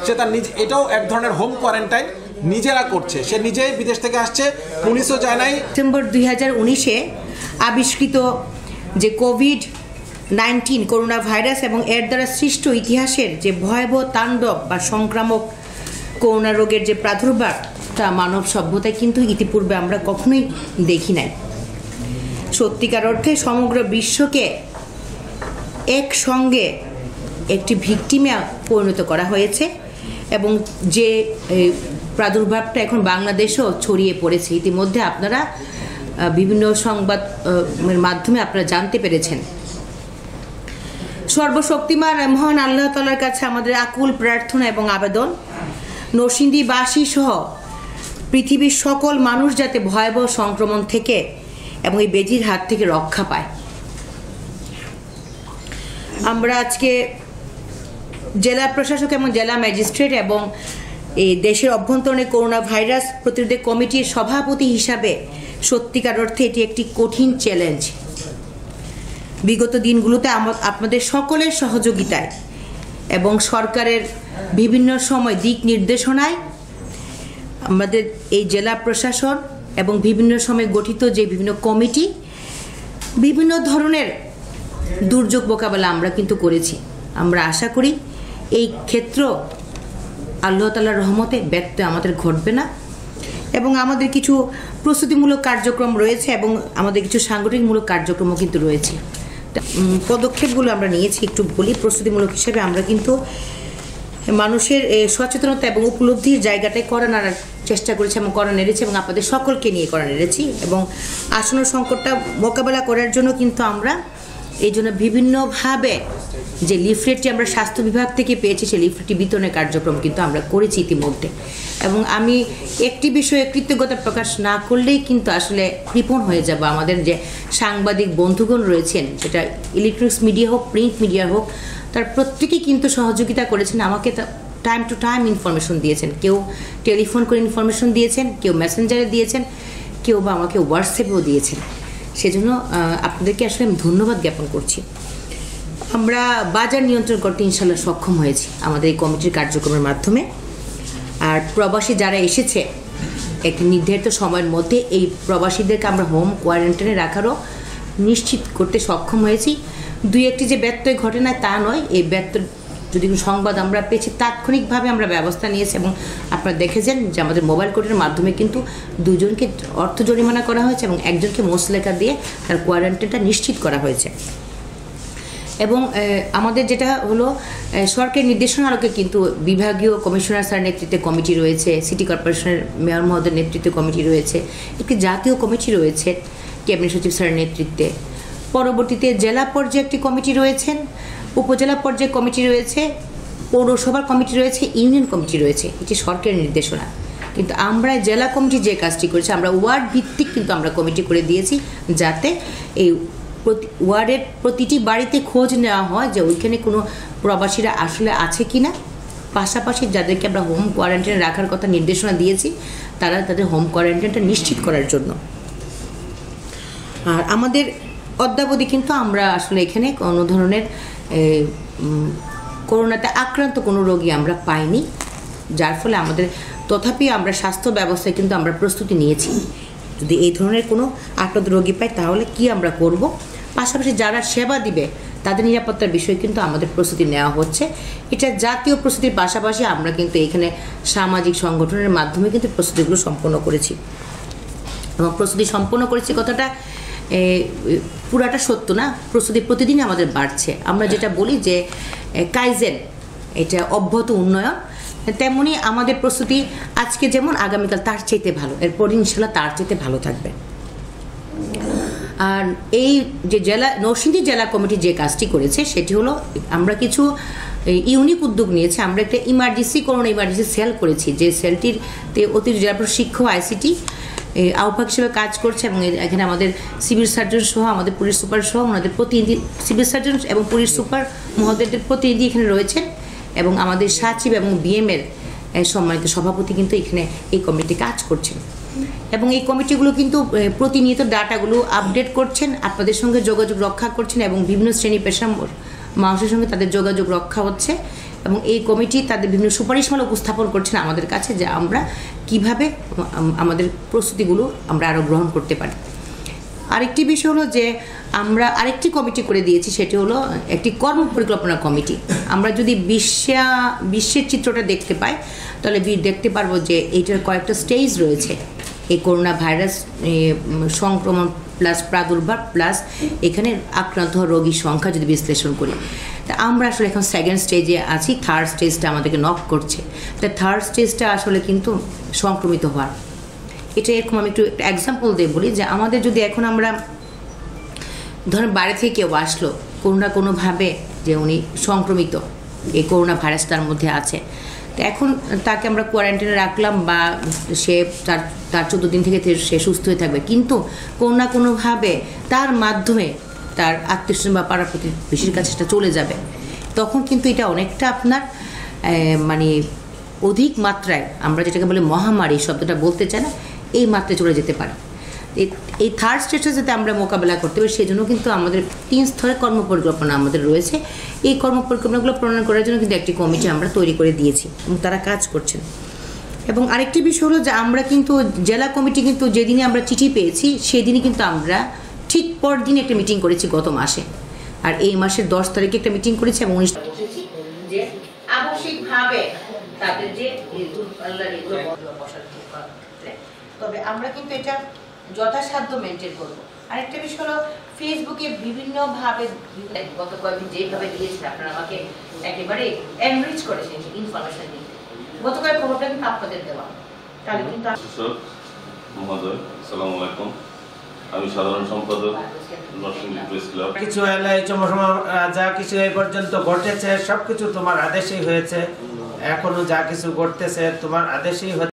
সে তার এটাও এক ধরনের হোম কোয়ারেন্টাইন নিজেরা করছে। সে নিজেই বিদেশ থেকে আসছে, পুলিশও যায় নাই। সেপ্টেম্বর 2019-এ আবিষ্কৃত যে কোভিড-19 করোনা ভাইরাস এবং এর দ্বারা সৃষ্ট ইতিহাসের যে ভয়াবহ তাণ্ডব বা সংক্রামক করোনা রোগের যে প্রাদুর্ভাব, তা মানব সভ্যতায় কিন্তু ইতিপূর্বে আমরা কখনোই দেখি নাই। সত্যিকার অর্থে সমগ্র বিশ্বকে একসঙ্গে একটি ভিকটিমে পরিণত করা হয়েছে এবং যে প্রাদুর্ভাবটা এখন বাংলাদেশেও ছড়িয়ে পড়েছে। ইতিমধ্যে আপনারা বিভিন্ন সংবাদের মাধ্যমে আপনারা জানতে পেরেছেন। সর্বশক্তিমান মহান আল্লাহ তাআলার কাছে আমাদের আকুল প্রার্থনা এবং আবেদন, নরসিংদীবাসী সহ পৃথিবীর সকল মানুষ যাতে ভয়াবহ সংক্রমণ থেকে এবং এই বেজির হাত থেকে রক্ষা পায়। আমরা আজকে জেলা প্রশাসক এবং জেলা ম্যাজিস্ট্রেট এবং এই দেশের অভ্যন্তরীণ করোনা ভাইরাস প্রতিরোধী কমিটির সভাপতি হিসাবে সত্যিকার অর্থে এটি একটি কঠিন চ্যালেঞ্জ। বিগত দিনগুলোতে আপনাদের সকলের সহযোগিতায় এবং সরকারের বিভিন্ন সময় দিক নির্দেশনায় আমাদের এই জেলা প্রশাসন এবং বিভিন্ন সময় গঠিত যে বিভিন্ন কমিটি বিভিন্ন ধরনের দুর্যোগ মোকাবেলা আমরা কিন্তু করেছি। আমরা আশা করি এই ক্ষেত্র আল্লাহ তাআলার রহমতে ব্যত্যয় আমাদের ঘটবে না এবং আমাদের কিছু প্রস্তুতিমূলক কার্যক্রম রয়েছে এবং আমাদের কিছু সাংগঠনিকমূলক কার্যক্রমও কিন্তু রয়েছে। পদক্ষেপগুলো আমরা নিয়েছি একটু বলি। প্রস্তুতিমূলক হিসেবে আমরা কিন্তু মানুষের সচেতনতা এবং উপলব্ধির জায়গাটায় করা নাড়ার চেষ্টা করেছি এবং করা নেড়েছি এবং আপনাদের সকলকে নিয়ে করা নেড়েছি এবং আসন্ন সংকটটা মোকাবেলা করার জন্য কিন্তু আমরা এই জন্য বিভিন্নভাবে যে লিফলেটটি আমরা স্বাস্থ্য বিভাগ থেকে পেয়েছি সেই লিফলেটটি বিতরণের কার্যক্রম কিন্তু আমরা করেছি ইতিমধ্যে। এবং আমি একটি বিষয়ে কৃতজ্ঞতা প্রকাশ না করলেই কিন্তু আসলে কৃপণ হয়ে যাব। আমাদের যে সাংবাদিক বন্ধুগণ রয়েছেন, সেটা ইলেকট্রনিক্স মিডিয়া হোক প্রিন্ট মিডিয়া হোক, তার প্রত্যেকেই কিন্তু সহযোগিতা করেছেন, আমাকে টাইম টু টাইম ইনফরমেশন দিয়েছেন। কেউ টেলিফোন করে ইনফরমেশন দিয়েছেন, কেউ মেসেঞ্জারে দিয়েছেন, কেউ বা আমাকে হোয়াটসঅ্যাপেও দিয়েছেন। সেজন্য আপনাদেরকে আসলে আমি ধন্যবাদ জ্ঞাপন করছি। আমরা বাজার নিয়ন্ত্রণ করতে ইনশাল্লাহ সক্ষম হয়েছি আমাদের এই কমিটির কার্যক্রমের মাধ্যমে। আর প্রবাসী যারা এসেছে একটি নির্ধারিত সময়ের মধ্যে এই প্রবাসীদেরকে আমরা হোম কোয়ারেন্টাইনে রাখারও নিশ্চিত করতে সক্ষম হয়েছি। দুই একটি যে ব্যত্যয় ঘটে না তা নয়, এই ব্যত্যয় যদি কোনো সংবাদ আমরা পেয়েছি তাৎক্ষণিকভাবে আমরা ব্যবস্থা নিয়েছি এবং আপনারা দেখেছেন যে আমাদের মোবাইল কোর্টের মাধ্যমে কিন্তু দুজনকে অর্থ জরিমানা করা হয়েছে এবং একজনকে মোসলেখা দিয়ে তার কোয়ারেন্টাইনটা নিশ্চিত করা হয়েছে। এবং আমাদের যেটা হলো সরকারি নির্দেশনা আলোকে কিন্তু বিভাগীয় কমিশনার স্যার নেতৃত্বে কমিটি রয়েছে, সিটি কর্পোরেশনের মেয়র মহোদয়ের নেতৃত্বে কমিটি রয়েছে, একটি জাতীয় কমিটি রয়েছে ক্যাবিনেট সচিব স্যারের নেতৃত্বে। পরবর্তীতে জেলা পর্যায়ে একটি কমিটি রয়েছেন, উপজেলা পর্যায়ে কমিটি রয়েছে, পৌরসভার কমিটি রয়েছে, ইউনিয়ন কমিটি রয়েছে। এটি সরকারি নির্দেশনা। কিন্তু আমরা জেলা কমিটি যে কাজটি করেছি, আমরা ওয়ার্ড ভিত্তিক কিন্তু আমরা কমিটি করে দিয়েছি, যাতে এই ওয়ার্ডের প্রতিটি বাড়িতে খোঁজ নেওয়া হয় যে ওইখানে কোনো প্রবাসীরা আসলে আছে কিনা। পাশাপাশি যাদেরকে আমরা হোম কোয়ারেন্টাইনে রাখার কথা নির্দেশনা দিয়েছি তারা তাদের হোম কোয়ারেন্টাইনটা নিশ্চিত করার জন্য। আর আমাদের অদ্যাবধি কিন্তু আমরা আসলে এখানে কোনো ধরনের করোনাতে আক্রান্ত কোনো রোগী আমরা পাইনি, যার ফলে আমাদের তথাপি আমরা স্বাস্থ্য ব্যবস্থায় কিন্তু আমরা প্রস্তুতি নিয়েছি। যদি এই ধরনের কোনো আক্রান্ত রোগী পাই তাহলে কি আমরা করব। পাশাপাশি যারা সেবা দিবে তাদের নিরাপত্তার বিষয়ে কিন্তু আমাদের প্রস্তুতি নেওয়া হচ্ছে। এটা জাতীয় প্রস্তুতির পাশাপাশি আমরা কিন্তু এখানে সামাজিক সংগঠনের মাধ্যমে কিন্তু প্রস্তুতিগুলো সম্পন্ন করেছি এবং প্রস্তুতি সম্পন্ন করেছি কথাটা পুরাটা সত্য না, প্রস্তুতি প্রতিদিনই আমাদের বাড়ছে। আমরা যেটা বলি যে কাইজেন, এটা অব্যাহত উন্নয়ন, তেমনি আমাদের প্রস্তুতি আজকে যেমন আগামীকাল তার চাইতে ভালো, এরপর ইনশাল্লাহ তার চাইতে ভালো থাকবে। আর এই যে নরসিংদী জেলা কমিটি যে কাজটি করেছে সেটি হলো আমরা কিছু ইউনিক উদ্যোগ নিয়েছি। আমরা একটা করোনা ইমার্জেন্সি সেল করেছি, যে সেলটিতে অতিরিক্ত জেলা প্রশাসক, শিক্ষা, আইসিটি আহ্বায়ক হিসেবে কাজ করছে এবং এখানে আমাদের সিভিল সার্জন সহ আমাদের পুলিশ সুপার সহ ওনাদের প্রতিনিধি, সিভিল সার্জন এবং পুলিশ সুপার মহোদয়দের প্রতিনিধি এখানে রয়েছেন এবং আমাদের সচিব এবং বিএমের সম্মানিত সভাপতি কিন্তু এখানে এই কমিটি কাজ করছেন এবং এই কমিটিগুলো কিন্তু প্রতিনিয়ত ডাটাগুলো আপডেট করছেন, আপনাদের সঙ্গে যোগাযোগ রক্ষা করছেন এবং বিভিন্ন শ্রেণী পেশা মানুষের সঙ্গে তাদের যোগাযোগ রক্ষা হচ্ছে এবং এই কমিটি তাদের বিভিন্ন সুপারিশমালা উপস্থাপন করছেন আমাদের কাছে যে আমরা কিভাবে আমাদের প্রস্তুতিগুলো আমরা আরও গ্রহণ করতে পারি। আরেকটি বিষয় হলো যে আমরা আরেকটি কমিটি করে দিয়েছি, সেটি হলো একটি কর্ম পরিকল্পনা কমিটি। আমরা যদি বিশ্বের চিত্রটা দেখতে পাই তাহলে দেখতে পারবো যে এইটার কয়েকটা স্টেজ রয়েছে। এই করোনা ভাইরাস সংক্রমণ প্লাস প্রাদুর্ভাব প্লাস এখানে আক্রান্ত রোগীর সংখ্যা যদি বিশ্লেষণ করি, তা আমরা আসলে এখন সেকেন্ড স্টেজে আছি, থার্ড স্টেজটা আমাদেরকে নক করছে। তা থার্ড স্টেজটা আসলে কিন্তু সংক্রমিত হওয়ার, এটা এরকম আমি একটু এক্সাম্পল দিয়ে বলি যে আমাদের যদি এখন আমরা ধরেন বাইরে থেকে কেউ আসলো কোনোভাবে যে উনি সংক্রমিত, এই করোনা ভাইরাস তার মধ্যে আছে, তো এখন তাকে আমরা কোয়ারেন্টাইনে রাখলাম বা সে তার 14 দিন থেকে সে সুস্থ হয়ে থাকবে, কিন্তু কোনোভাবে তার মাধ্যমে তার আত্মীয়স্বজন বা পাড়া প্রতিবেশীর কাছে সেটা চলে যাবে, তখন কিন্তু এটা অনেকটা আপনার মানে অধিক মাত্রায়, আমরা যেটাকে বলে মহামারী শব্দটা বলতে চাই না, এই মাত্রায় চলে যেতে পারে। এই থার্ড স্টেজে যাতে আমরা মোকাবেলা করতে পারি সেজন্য কিন্তু আমাদের 3 স্তরের কর্মপরিকল্পনা আমাদের রয়েছে। এই কর্মপরিকল্পনাগুলো প্রণয়ন করার জন্য কিন্তু একটি কমিটি আমরা তৈরি করে দিয়েছি এবং তারা কাজ করছেন। এবং আরেকটি বিষয় হলো যে আমরা কিন্তু জেলা কমিটি কিন্তু যেদিনে আমরা চিঠি পেয়েছি সেদিনই কিন্তু আমরা ঠিক পরদিন একটা মিটিং করেছি গত মাসে, আর এই মাসের 10 তারিখে একটা মিটিং করেছি এবং 19 যে আবশ্যিকভাবে তাদের যে তবে আমরা কিন্তু এটা যথাসাধ্য মেনটেন করবো। আরেকটা বিষয় হলো ফেসবুকে বিভিন্নভাবে গত কয়েকদিন যেভাবে দিয়েছে আপনারা আমাকে একেবারে এনরিচ করেছেন ইনফরমেশন দিতে, গতকাল খবরটা কিন্তু আপনাদের দেওয়া। তাহলে কিন্তু মহোদয় আসসালামু আলাইকুম, আমি সাধারণ সম্পাদক নরসিংদী প্রেস ক্লাব। কিছু হলে এই সময় যা কিছু এই পর্যন্ত ঘটেছে সবকিছু তোমার আদেশেই হয়েছে, এখনো যা কিছু ঘটতেছে তোমার আদেশেই হচ্ছে।